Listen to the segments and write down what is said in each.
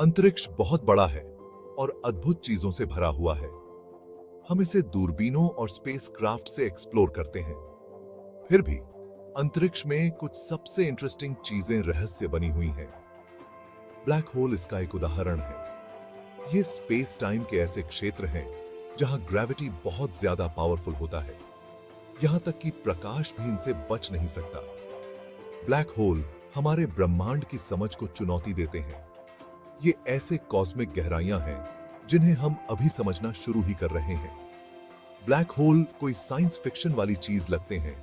अंतरिक्ष बहुत बड़ा है और अद्भुत चीजों से भरा हुआ है। हम इसे दूरबीनों और स्पेसक्राफ्ट से एक्सप्लोर करते हैं। फिर भी अंतरिक्ष में कुछ सबसे इंटरेस्टिंग चीजें रहस्य बनी हुई हैं। ब्लैक होल इसका एक उदाहरण है। ये स्पेस टाइम के ऐसे क्षेत्र हैं जहां ग्रेविटी बहुत ज्यादा पावरफुल होता है, यहां तक कि प्रकाश भी इनसे बच नहीं सकता। ब्लैक होल हमारे ब्रह्मांड की समझ को चुनौती देते हैं। ये ऐसे कॉस्मिक गहराइयां हैं जिन्हें हम अभी समझना शुरू ही कर रहे हैं। ब्लैक होल कोई साइंस फिक्शन वाली चीज लगते हैं,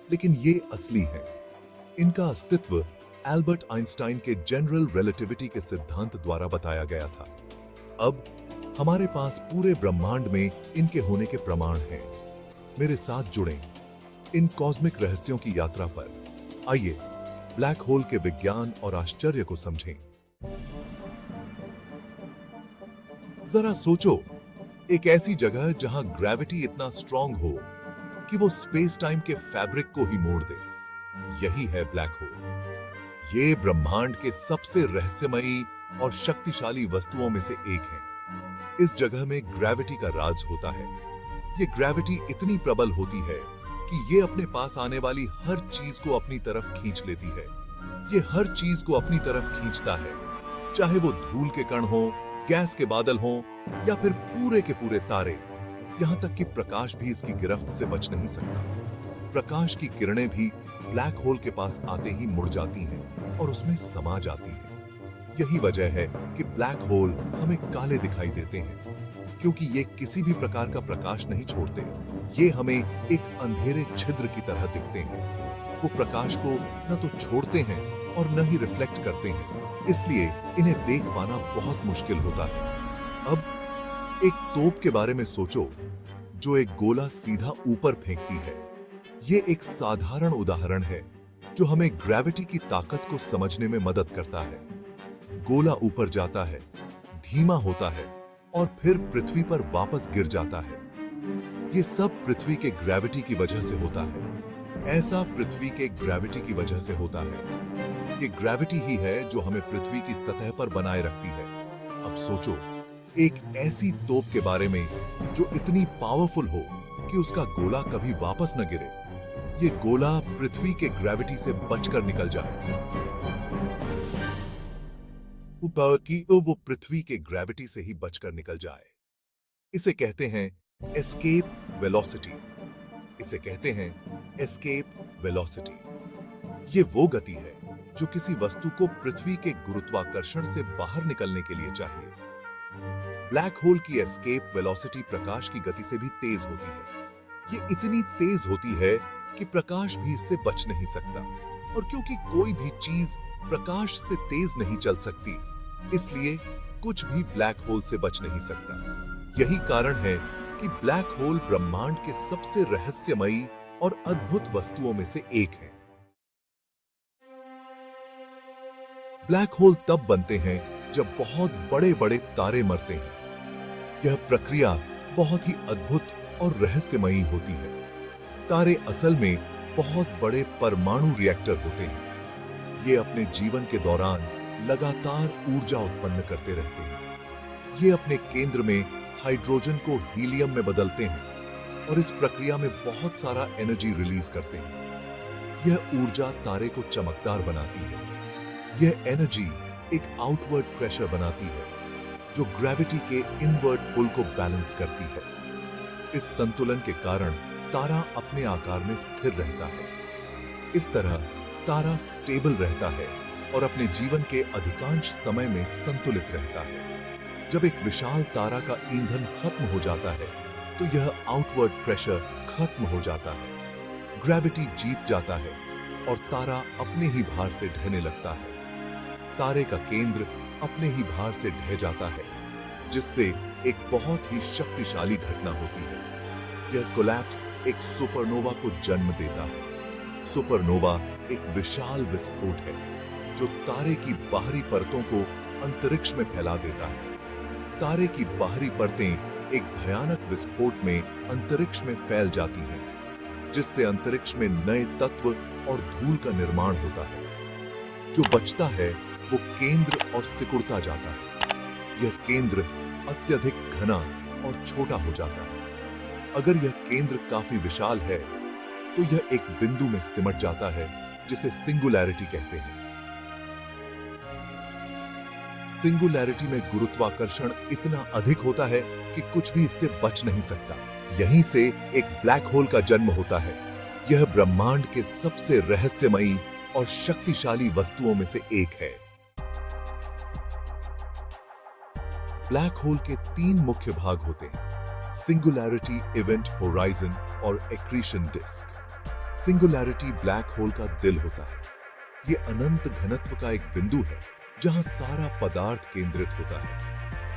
लेकिन ये असली हैं। इनका अस्तित्व एल्बर्ट आइंस्टाइन के जनरल रिलेटिविटी के सिद्धांत द्वारा बताया गया था। अब हमारे पास पूरे ब्रह्मांड में इनके होने के प्रमाण हैं। मेरे साथ जुड़ें इन कॉस्मिक रहस्यों की यात्रा पर। आइए ब्लैक होल के विज्ञान और आश्चर्य को समझें। जरा सोचो, एक ऐसी जगह जहां ग्रेविटी इतना स्ट्रांग हो कि वो स्पेस टाइम के फैब्रिक को ही मोड़ दे। यही है ब्लैक होल। ये ब्रह्मांड के सबसे रहस्यमयी और शक्तिशाली वस्तुओं में से एक है। इस जगह में ग्रेविटी का राज होता है। ये ग्रेविटी इतनी प्रबल होती है कि ये अपने पास आने वाली हर चीज को अपनी तरफ खींच लेती है। ये हर चीज को अपनी तरफ खींचता है, चाहे वो धूल के कण हो, गैस के बादल हों या फिर पूरे के पूरे तारे। यहां तक कि प्रकाश भी इसकी गिरफ्त से बच नहीं सकता। प्रकाश की किरणें भी ब्लैक होल के पास आते ही मुड़ जाती हैं और उसमें समा जाती हैं। यही वजह है कि ब्लैक होल हमें काले दिखाई देते हैं, क्योंकि ये किसी भी प्रकार का प्रकाश नहीं छोड़ते। ये हमें एक अंधेरे छिद्र की तरह दिखते हैं। वो प्रकाश को न तो छोड़ते हैं और न ही रिफ्लेक्ट करते हैं, इसलिए इन्हें देख पाना बहुत मुश्किल होता है। अब एक तोप के बारे में सोचो जो एक गोला सीधा ऊपर फेंकती है। ये एक साधारण उदाहरण है जो हमें ग्रेविटी की ताकत को समझने में मदद करता है। गोला ऊपर जाता है, धीमा होता है और फिर पृथ्वी पर वापस गिर जाता है। ये सब पृथ्वी के ग्रेविटी की वजह से होता है। ऐसा पृथ्वी के ग्रेविटी की वजह से होता है। ये ग्रेविटी ही है जो हमें पृथ्वी की सतह पर बनाए रखती है। अब सोचो एक ऐसी तोप के बारे में जो इतनी पावरफुल हो कि उसका गोला कभी वापस न गिरे। ये गोला पृथ्वी के ग्रेविटी से बचकर निकल जाए, वो पृथ्वी के ग्रेविटी से ही बचकर निकल जाए। इसे कहते हैं एस्केप वेलोसिटी। इसे कहते हैं एस्केप वेलोसिटी। ये वो गति है जो किसी वस्तु को पृथ्वी के गुरुत्वाकर्षण से बाहर निकलने के लिए चाहिए। ब्लैक होल की एस्केप वेलोसिटी प्रकाश की गति से भी तेज होती है। ये इतनी तेज होती है कि प्रकाश भी इससे बच नहीं सकता, और क्योंकि कोई भी चीज प्रकाश से तेज नहीं चल सकती, इसलिए कुछ भी ब्लैक होल से बच नहीं सकता। यही कारण है कि ब्लैक होल ब्रह्मांड के सबसे रहस्यमयी और अद्भुत वस्तुओं में से एक है। ब्लैक होल तब बनते हैं जब बहुत बड़े बड़े तारे मरते हैं। यह प्रक्रिया बहुत ही अद्भुत और रहस्यमयी होती है। तारे असल में बहुत बड़े परमाणु रिएक्टर होते हैं। ये अपने जीवन के दौरान लगातार ऊर्जा उत्पन्न करते रहते हैं। ये अपने केंद्र में हाइड्रोजन को हीलियम में बदलते हैं और इस प्रक्रिया में बहुत सारा एनर्जी रिलीज करते हैं। यह ऊर्जा तारे को चमकदार बनाती है। यह एनर्जी एक आउटवर्ड प्रेशर बनाती है जो ग्रेविटी के इनवर्ड पुल को बैलेंस करती है। इस संतुलन के कारण तारा अपने आकार में स्थिर रहता है। इस तरह तारा स्टेबल रहता है और अपने जीवन के अधिकांश समय में संतुलित रहता है। जब एक विशाल तारा का ईंधन खत्म हो जाता है तो यह आउटवर्ड प्रेशर खत्म हो जाता है। ग्रेविटी जीत जाता है और तारा अपने ही भार से ढहने लगता है। तारे का केंद्र अपने ही भार से ढह जाता है, जिससे एक बहुत ही शक्तिशाली घटना होती है। यह कोलैप्स एक सुपरनोवा को जन्म देता है। सुपरनोवा एक विशाल विस्फोट है जो तारे की बाहरी परतों को अंतरिक्ष में फैला देता है। तारे की बाहरी परतें एक भयानक विस्फोट में अंतरिक्ष में फैल जाती हैं, जिससे अंतरिक्ष में नए तत्व और धूल का निर्माण होता है। जो बचता है वो केंद्र और सिकुड़ता जाता है। यह केंद्र अत्यधिक घना और छोटा हो जाता है। अगर यह केंद्र काफी विशाल है तो यह एक बिंदु में सिमट जाता है जिसे सिंगुलैरिटी कहते हैं। सिंगुलैरिटी में गुरुत्वाकर्षण इतना अधिक होता है कि कुछ भी इससे बच नहीं सकता। यहीं से एक ब्लैक होल का जन्म होता है। यह ब्रह्मांड के सबसे रहस्यमयी और शक्तिशाली वस्तुओं में से एक है। ब्लैक होल के 3 मुख्य भाग होते हैं: सिंगुलैरिटी, इवेंट होराइजन और accretion disc. Singularity black hole का दिल होता है। यह अनंत घनत्व का एक बिंदु है जहां सारा पदार्थ केंद्रित होता है।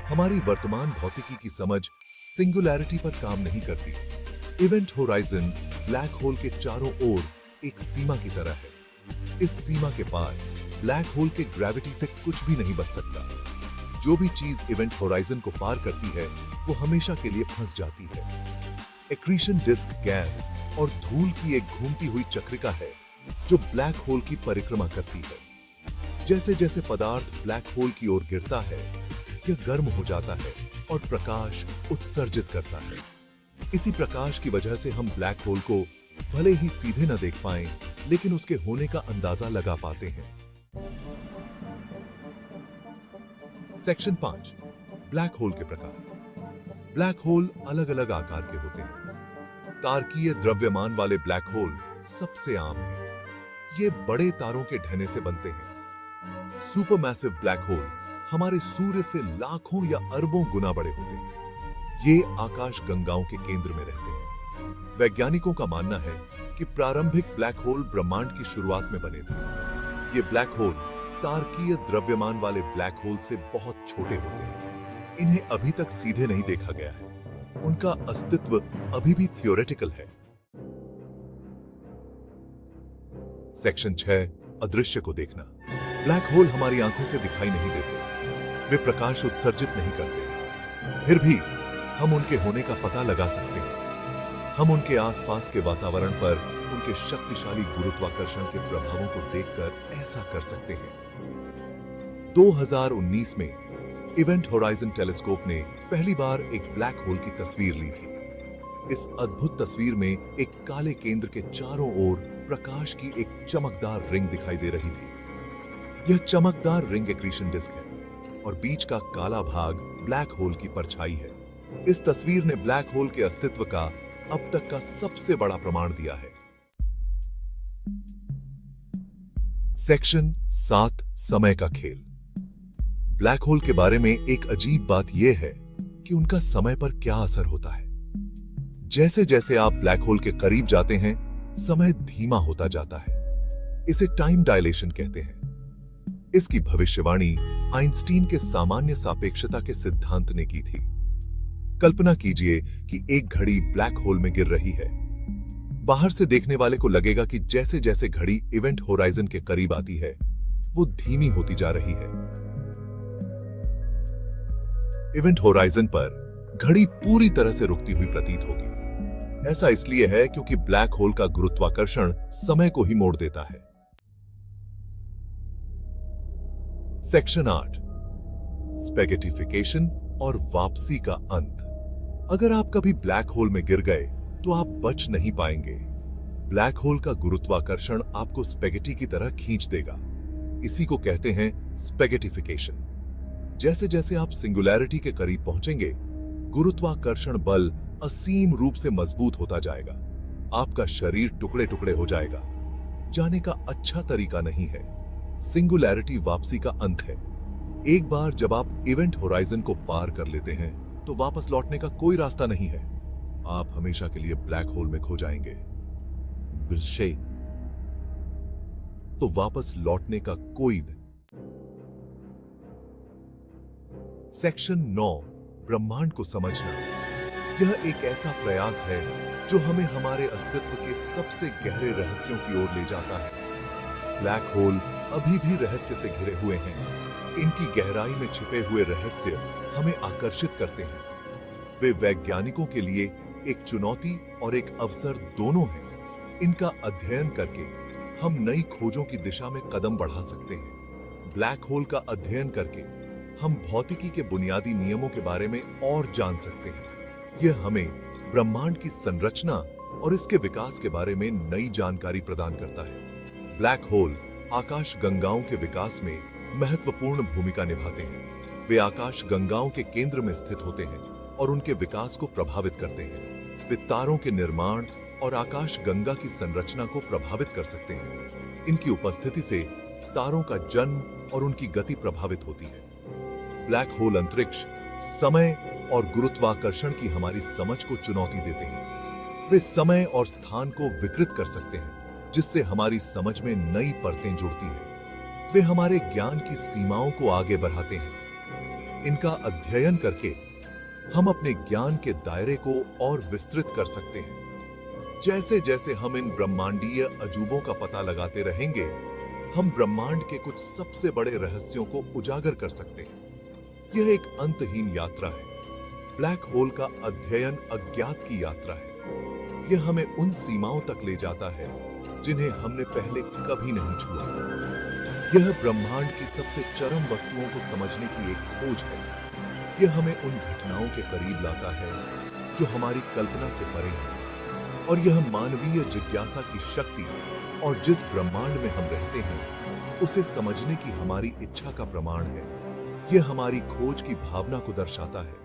हमारी वर्तमान भौतिकी की समझ सिंगुलैरिटी पर काम नहीं करती। इवेंट होराइजन ब्लैक होल के चारों ओर एक सीमा की तरह है। इस सीमा के पार ब्लैक होल के ग्रेविटी से कुछ भी नहीं बच सकता। जो भी चीज इवेंट होराइजन को पार करती है वो हमेशा के लिए फंस जाती है। एक्रीशन डिस्क गैस और धूल की एक घूमती हुई चक्रिका है जो ब्लैक होल की परिक्रमा करती है। जैसे जैसे पदार्थ ब्लैक होल की ओर गिरता है यह गर्म हो जाता है और प्रकाश उत्सर्जित करता है। इसी प्रकाश की वजह से हम ब्लैक होल को भले ही सीधे न देख पाएं लेकिन उसके होने का अंदाजा लगा पाते हैं। सेक्शन 5, ब्लैक होल के प्रकार। ब्लैक होल अलग अलग आकार के होते हैं। तारकीय द्रव्यमान वाले ब्लैक होल सबसे आम है। ये बड़े तारों के ढहने से बनते हैं। सुपरमैसिव ब्लैक होल हमारे सूर्य से लाखों या अरबों गुना बड़े होते हैं। ये आकाश गंगाओं के केंद्र में रहते हैं। वैज्ञानिकों का मानना है कि प्रारंभिक ब्लैक होल ब्रह्मांड की शुरुआत में बने थे। ये ब्लैक होल तारकीय द्रव्यमान वाले ब्लैक होल से बहुत छोटे होते हैं। इन्हें अभी तक सीधे नहीं देखा गया है। उनका अस्तित्व अभी भी थियोरेटिकल है। सेक्शन 6, अदृश्य को देखना। ब्लैक होल हमारी आंखों से दिखाई नहीं देते। वे प्रकाश उत्सर्जित नहीं करते। फिर भी हम उनके होने का पता लगा सकते हैं। हम उनके आसपास के वातावरण पर उनके शक्तिशाली गुरुत्वाकर्षण के प्रभावों को देखकर ऐसा कर सकते हैं। 2019 में इवेंट होराइजन टेलीस्कोप ने पहली बार एक ब्लैक होल की तस्वीर ली थी। इस अद्भुत तस्वीर में एक काले केंद्र के चारों ओर प्रकाश की एक चमकदार रिंग दिखाई दे रही थी। यह चमकदार रिंग एक्रीशन डिस्क है और बीच का काला भाग ब्लैक होल की परछाई है। इस तस्वीर ने ब्लैक होल के अस्तित्व का अब तक का सबसे बड़ा प्रमाण दिया है। सेक्शन 7, समय का खेल। ब्लैक होल के बारे में एक अजीब बात यह है कि उनका समय पर क्या असर होता है। जैसे जैसे आप ब्लैक होल के करीब जाते हैं समय धीमा होता जाता है। इसे टाइम डायलेशन कहते हैं। इसकी भविष्यवाणी आइंस्टीन के सामान्य सापेक्षता के सिद्धांत ने की थी। कल्पना कीजिए कि एक घड़ी ब्लैक होल में गिर रही है। बाहर से देखने वाले को लगेगा कि जैसे जैसे घड़ी इवेंट होराइजन के करीब आती है वो धीमी होती जा रही है। इवेंट होराइजन पर घड़ी पूरी तरह से रुकती हुई प्रतीत होगी। ऐसा इसलिए है क्योंकि ब्लैक होल का गुरुत्वाकर्षण समय को ही मोड़ देता है। सेक्शन 8, स्पेगेटिफिकेशन और वापसी का अंत। अगर आप कभी ब्लैक होल में गिर गए तो आप बच नहीं पाएंगे। ब्लैक होल का गुरुत्वाकर्षण आपको स्पेगेटी की तरह खींच देगा। इसी को कहते हैं स्पेगेटिफिकेशन। जैसे जैसे आप सिंगुलैरिटी के करीब पहुंचेंगे गुरुत्वाकर्षण बल असीम रूप से मजबूत होता जाएगा। आपका शरीर टुकड़े टुकड़े हो जाएगा। जाने का अच्छा तरीका नहीं है। सिंगुलैरिटी वापसी का अंत है। एक बार जब आप इवेंट होराइजन को पार कर लेते हैं तो वापस लौटने का कोई रास्ता नहीं है। आप हमेशा के लिए ब्लैक होल में खो जाएंगे। तो वापस लौटने का कोई नहीं। सेक्शन 9, ब्रह्मांड को समझना। यह एक ऐसा प्रयास है जो हमें हमारे अस्तित्व के सबसे गहरे रहस्यों की ओर ले जाता है। ब्लैक होल अभी भी रहस्य से घिरे हुए हैं। इनकी गहराई में छिपे हुए रहस्य हमें आकर्षित करते हैं। वे वैज्ञानिकों के लिए एक चुनौती और एक अवसर दोनों हैं। इनका अध्ययन करके हम नई खोजों की दिशा में कदम बढ़ा सकते हैं। ब्लैक होल का अध्ययन करके हम भौतिकी के बुनियादी नियमों के बारे में और जान सकते हैं। यह हमें ब्रह्मांड की संरचना और इसके विकास के बारे में नई जानकारी प्रदान करता है। ब्लैक होल आकाश गंगाओं के विकास में महत्वपूर्ण भूमिका निभाते हैं। वे आकाश गंगाओं के केंद्र में स्थित होते हैं और उनके विकास को प्रभावित करते हैं। वे तारों के निर्माण और आकाश गंगा की संरचना को प्रभावित कर सकते हैं। इनकी उपस्थिति से तारों का जन्म और उनकी गति प्रभावित होती है। ब्लैक होल अंतरिक्ष, समय और गुरुत्वाकर्षण की हमारी समझ को चुनौती देते हैं। वे समय और स्थान को विकृत कर सकते हैं, जिससे हमारी समझ में नई परतें जुड़ती हैं। वे हमारे ज्ञान की सीमाओं को आगे बढ़ाते हैं। इनका अध्ययन करके हम अपने ज्ञान के दायरे को और विस्तृत कर सकते हैं। जैसे जैसे हम इन ब्रह्मांडीय अजूबों का पता लगाते रहेंगे, हम ब्रह्मांड के कुछ सबसे बड़े रहस्यों को उजागर कर सकते हैं। यह एक अंतहीन यात्रा है। ब्लैक होल का अध्ययन अज्ञात की यात्रा है। यह हमें उन सीमाओं तक ले जाता है जिन्हें हमने पहले कभी नहीं छुआ। यह ब्रह्मांड की सबसे चरम वस्तुओं को समझने की एक खोज है। यह हमें उन घटनाओं के करीब लाता है जो हमारी कल्पना से परे हैं, और यह मानवीय जिज्ञासा की शक्ति और जिस ब्रह्मांड में हम रहते हैं उसे समझने की हमारी इच्छा का प्रमाण है। यह हमारी खोज की भावना को दर्शाता है।